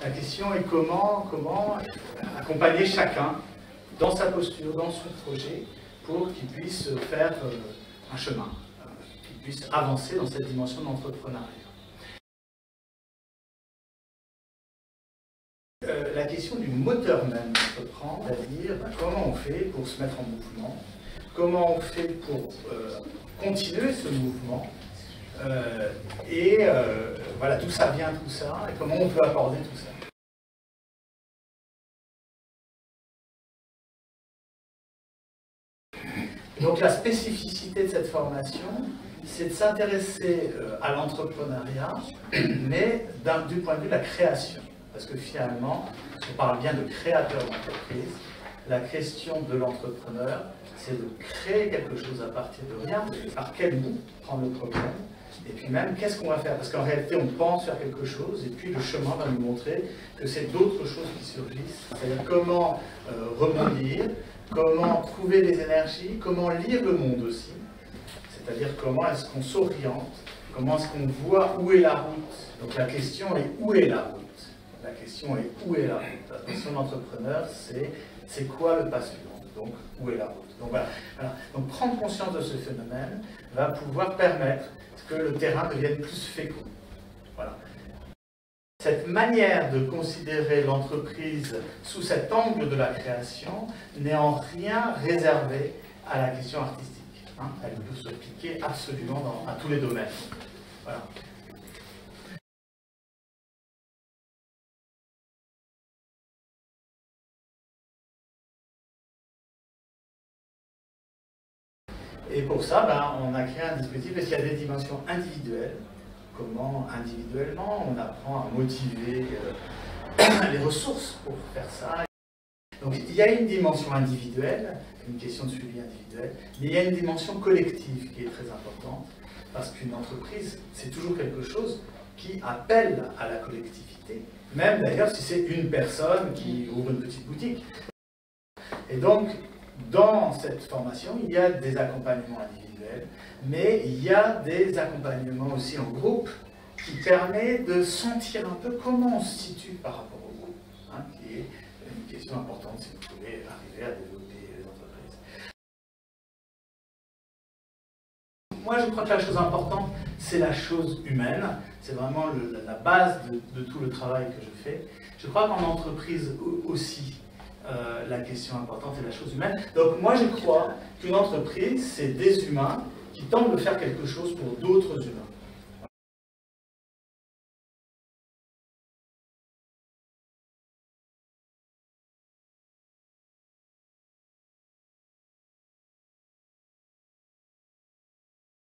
La question est comment accompagner chacun dans sa posture, dans son projet, pour qu'il puisse faire un chemin, qu'il puisse avancer dans cette dimension de l'entrepreneuriat. La question du moteur même d'entreprendre, c'est-à-dire comment on fait pour se mettre en mouvement, comment on fait pour continuer ce mouvement, voilà, d'où ça vient tout ça, et comment on peut aborder tout ça. Donc la spécificité de cette formation, c'est de s'intéresser à l'entrepreneuriat, mais du point de vue de la création. Parce que finalement, on parle bien de créateur d'entreprise. La question de l'entrepreneur, c'est de créer quelque chose à partir de rien. Par quel bout prendre le problème? Et puis même, qu'est-ce qu'on va faire? Parce qu'en réalité, on pense faire quelque chose, et puis le chemin va nous montrer que c'est d'autres choses qui surgissent. C'est-à-dire comment rebondir, comment trouver les énergies, comment lire le monde aussi. C'est-à-dire comment est-ce qu'on s'oriente, comment est-ce qu'on voit où est la route. Donc la question est où est la route? La question est où est la route? La question de l'entrepreneur, c'est quoi le pas suivant? Donc où est la route? Donc voilà. Donc prendre conscience de ce phénomène va pouvoir permettre que le terrain devienne plus fécond. Voilà. Cette manière de considérer l'entreprise sous cet angle de la création n'est en rien réservée à la question artistique. Elle peut se piquer absolument à tous les domaines. Voilà. Et pour ça, on a créé un dispositif parce qu'il y a des dimensions individuelles. Comment individuellement on apprend à motiver les ressources pour faire ça. Donc il y a une dimension individuelle, une question de suivi individuel, mais il y a une dimension collective qui est très importante, parce qu'une entreprise, c'est toujours quelque chose qui appelle à la collectivité, même d'ailleurs si c'est une personne qui ouvre une petite boutique. Et donc, dans cette formation, il y a des accompagnements individuels, mais il y a des accompagnements aussi en groupe qui permettent de sentir un peu comment on se situe par rapport au groupe, qui est une question importante si vous voulez arriver à développer les entreprises. Moi, je crois que la chose importante, c'est la chose humaine. C'est vraiment la base de tout le travail que je fais. Je crois qu'en entreprise aussi, la question importante est la chose humaine. Donc moi je crois qu'une entreprise, c'est des humains qui tentent de faire quelque chose pour d'autres humains.